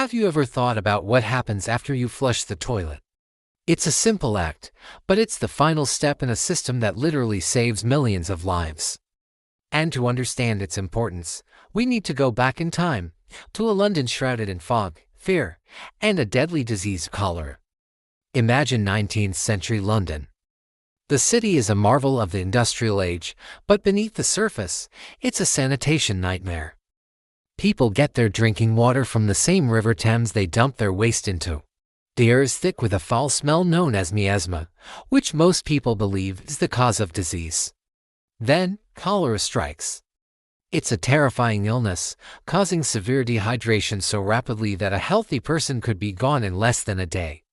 Have you ever thought about what happens after you flush the toilet? It's a simple act, but it's the final step in a system that literally saves millions of lives. And to understand its importance, we need to go back in time, to a London shrouded in fog, fear, and a deadly disease, cholera. Imagine 19th century London. The city is a marvel of the industrial age, but beneath the surface, it's a sanitation nightmare. People get their drinking water from the same River Thames they dump their waste into. The air is thick with a foul smell known as miasma, which most people believe is the cause of disease. Then, cholera strikes. It's a terrifying illness, causing severe dehydration so rapidly that a healthy person could be gone in less than a day.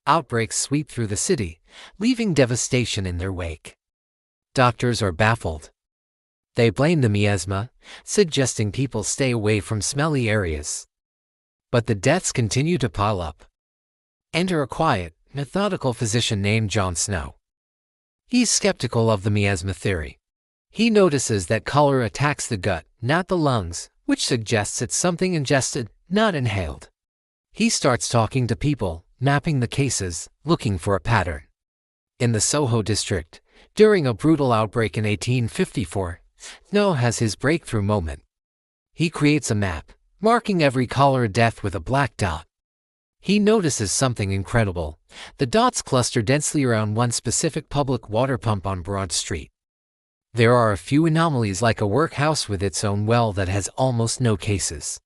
Outbreaks sweep through the city, leaving devastation in their wake. Doctors are baffled. They blame the miasma, suggesting people stay away from smelly areas. But the deaths continue to pile up. Enter a quiet, methodical physician named John Snow. He's skeptical of the miasma theory. He notices that cholera attacks the gut, not the lungs, which suggests it's something ingested, not inhaled. He starts talking to people, mapping the cases, looking for a pattern. In the Soho district, during a brutal outbreak in 1854, Snow has his breakthrough moment. He creates a map, marking every cholera death with a black dot. He notices something incredible. The dots cluster densely around one specific public water pump on Broad Street. There are a few anomalies, like a workhouse with its own well that has almost no cases,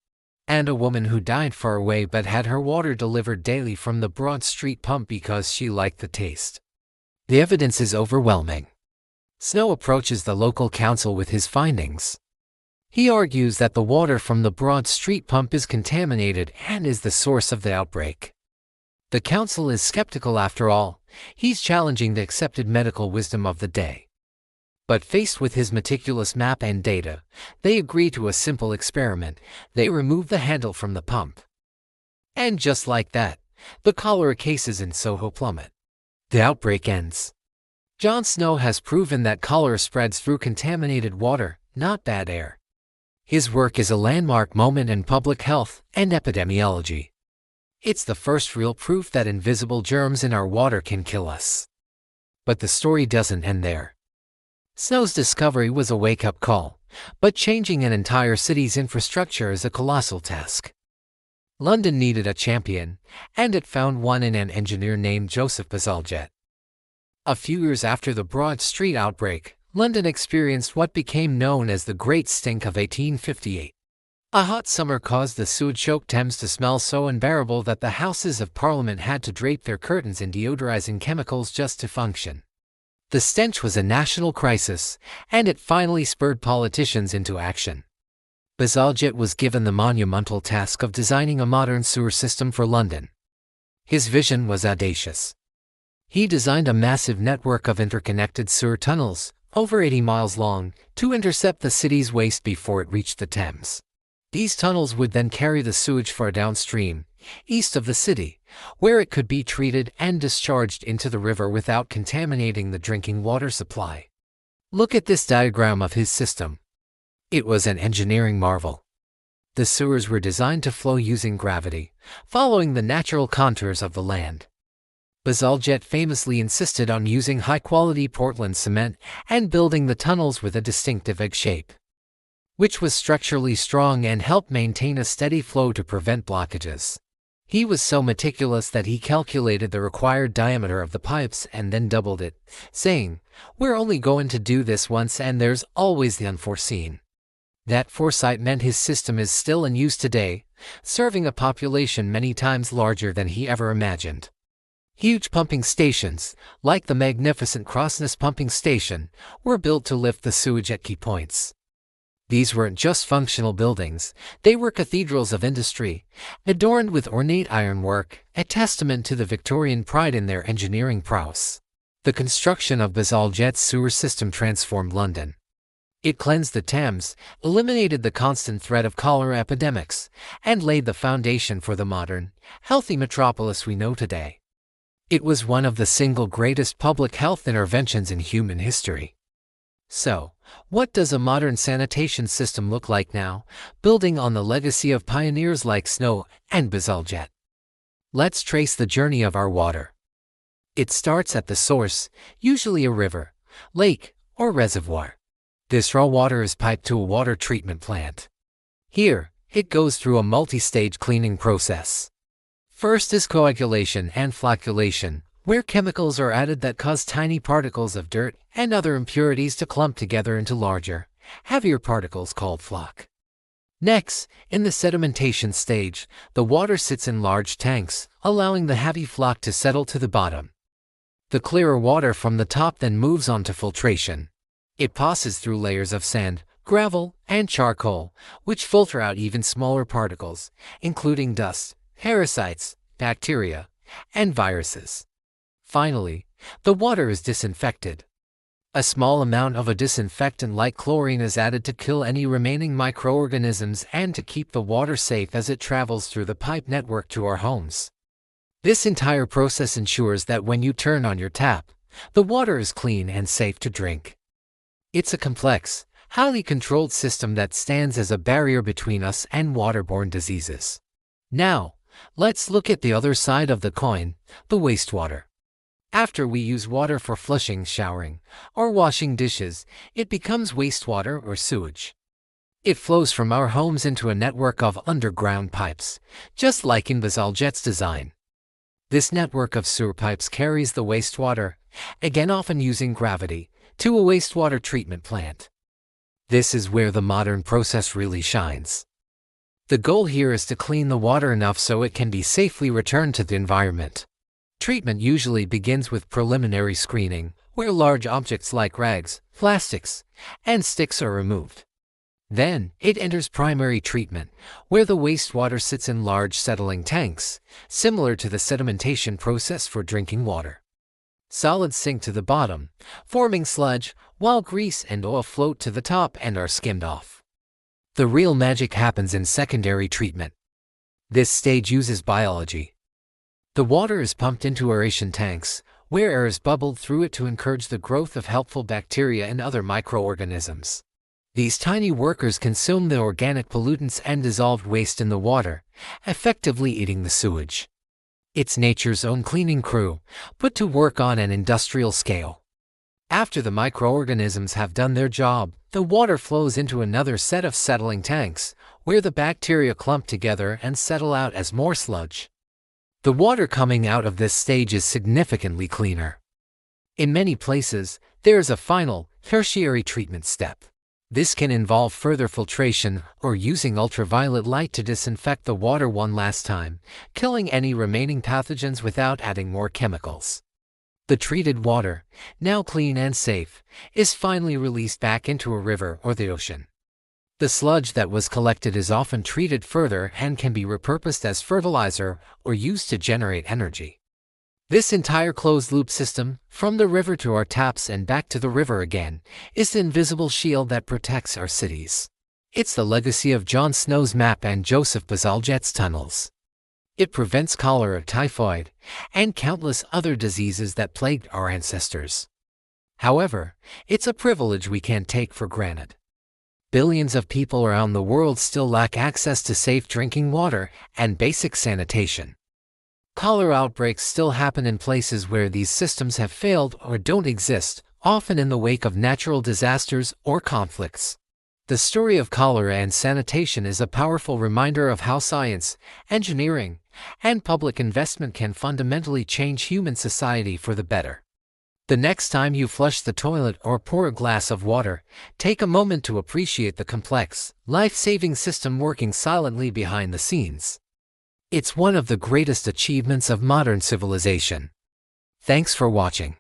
and a woman who died far away but had her water delivered daily from the Broad Street pump because she liked the taste. The evidence is overwhelming. Snow approaches the local council with his findings. He argues that the water from the Broad Street pump is contaminated and is the source of the outbreak. The council is skeptical after all. He's challenging the accepted medical wisdom of the day. But faced with his meticulous map and data, they agree to a simple experiment. They remove the handle from the pump. And just like that, the cholera cases in Soho plummet. The outbreak ends. John Snow has proven that cholera spreads through contaminated water, not bad air. His work is a landmark moment in public health and epidemiology. It's the first real proof that invisible germs in our water can kill us. But the story doesn't end there. Snow's discovery was a wake-up call, but changing an entire city's infrastructure is a colossal task. London needed a champion, and it found one in an engineer named Joseph Bazalgette. A few years after the Broad Street outbreak, London experienced what became known as the Great Stink of 1858. A hot summer caused the sewage-choked Thames to smell so unbearable that the Houses of Parliament had to drape their curtains in deodorizing chemicals just to function. The stench was a national crisis, and it finally spurred politicians into action. Bazalgette was given the monumental task of designing a modern sewer system for London. His vision was audacious. He designed a massive network of interconnected sewer tunnels, over 80 miles long, to intercept the city's waste before it reached the Thames. These tunnels would then carry the sewage far downstream, east of the city, where it could be treated and discharged into the river without contaminating the drinking water supply. Look at this diagram of his system. It was an engineering marvel. The sewers were designed to flow using gravity, following the natural contours of the land. Bazalgette famously insisted on using high-quality Portland cement and building the tunnels with a distinctive egg shape, which was structurally strong and helped maintain a steady flow to prevent blockages. He was so meticulous that he calculated the required diameter of the pipes and then doubled it, saying, "We're only going to do this once and there's always the unforeseen." That foresight meant his system is still in use today, serving a population many times larger than he ever imagined. Huge pumping stations, like the magnificent Crossness Pumping Station, were built to lift the sewage at key points. These weren't just functional buildings, they were cathedrals of industry, adorned with ornate ironwork, a testament to the Victorian pride in their engineering prowess. The construction of Bazalgette's sewer system transformed London. It cleansed the Thames, eliminated the constant threat of cholera epidemics, and laid the foundation for the modern, healthy metropolis we know today. It was one of the single greatest public health interventions in human history. So, what does a modern sanitation system look like now, building on the legacy of pioneers like Snow and Bazalgette? Let's trace the journey of our water. It starts at the source, usually a river, lake, or reservoir. This raw water is piped to a water treatment plant. Here, it goes through a multi-stage cleaning process. First is coagulation and flocculation, where chemicals are added that cause tiny particles of dirt and other impurities to clump together into larger, heavier particles called floc. Next, in the sedimentation stage, the water sits in large tanks, allowing the heavy floc to settle to the bottom. The clearer water from the top then moves on to filtration. It passes through layers of sand, gravel, and charcoal, which filter out even smaller particles, including dust, parasites, bacteria, and viruses. Finally, the water is disinfected. A small amount of a disinfectant like chlorine is added to kill any remaining microorganisms and to keep the water safe as it travels through the pipe network to our homes. This entire process ensures that when you turn on your tap, the water is clean and safe to drink. It's a complex, highly controlled system that stands as a barrier between us and waterborne diseases. Now, let's look at the other side of the coin, the wastewater. After we use water for flushing, showering, or washing dishes, it becomes wastewater or sewage. It flows from our homes into a network of underground pipes, just like in Bazalgette's design. This network of sewer pipes carries the wastewater, again often using gravity, to a wastewater treatment plant. This is where the modern process really shines. The goal here is to clean the water enough so it can be safely returned to the environment. Treatment usually begins with preliminary screening, where large objects like rags, plastics, and sticks are removed. Then, it enters primary treatment, where the wastewater sits in large settling tanks, similar to the sedimentation process for drinking water. Solids sink to the bottom, forming sludge, while grease and oil float to the top and are skimmed off. The real magic happens in secondary treatment. This stage uses biology. The water is pumped into aeration tanks, where air is bubbled through it to encourage the growth of helpful bacteria and other microorganisms. These tiny workers consume the organic pollutants and dissolved waste in the water, effectively eating the sewage. It's nature's own cleaning crew, put to work on an industrial scale. After the microorganisms have done their job, the water flows into another set of settling tanks, where the bacteria clump together and settle out as more sludge. The water coming out of this stage is significantly cleaner. In many places, there is a final, tertiary treatment step. This can involve further filtration or using ultraviolet light to disinfect the water one last time, killing any remaining pathogens without adding more chemicals. The treated water, now clean and safe, is finally released back into a river or the ocean. The sludge that was collected is often treated further and can be repurposed as fertilizer or used to generate energy. This entire closed-loop system, from the river to our taps and back to the river again, is the invisible shield that protects our cities. It's the legacy of John Snow's map and Joseph Bazalgette's tunnels. It prevents cholera, typhoid, and countless other diseases that plagued our ancestors. However, it's a privilege we can't take for granted. Billions of people around the world still lack access to safe drinking water and basic sanitation. Cholera outbreaks still happen in places where these systems have failed or don't exist, often in the wake of natural disasters or conflicts. The story of cholera and sanitation is a powerful reminder of how science, engineering, and public investment can fundamentally change human society for the better. The next time you flush the toilet or pour a glass of water, take a moment to appreciate the complex, life-saving system working silently behind the scenes. It's one of the greatest achievements of modern civilization. Thanks for watching.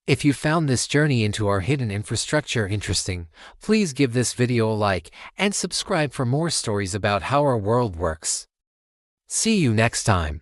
If you found this journey into our hidden infrastructure interesting, please give this video a like and subscribe for more stories about how our world works. See you next time.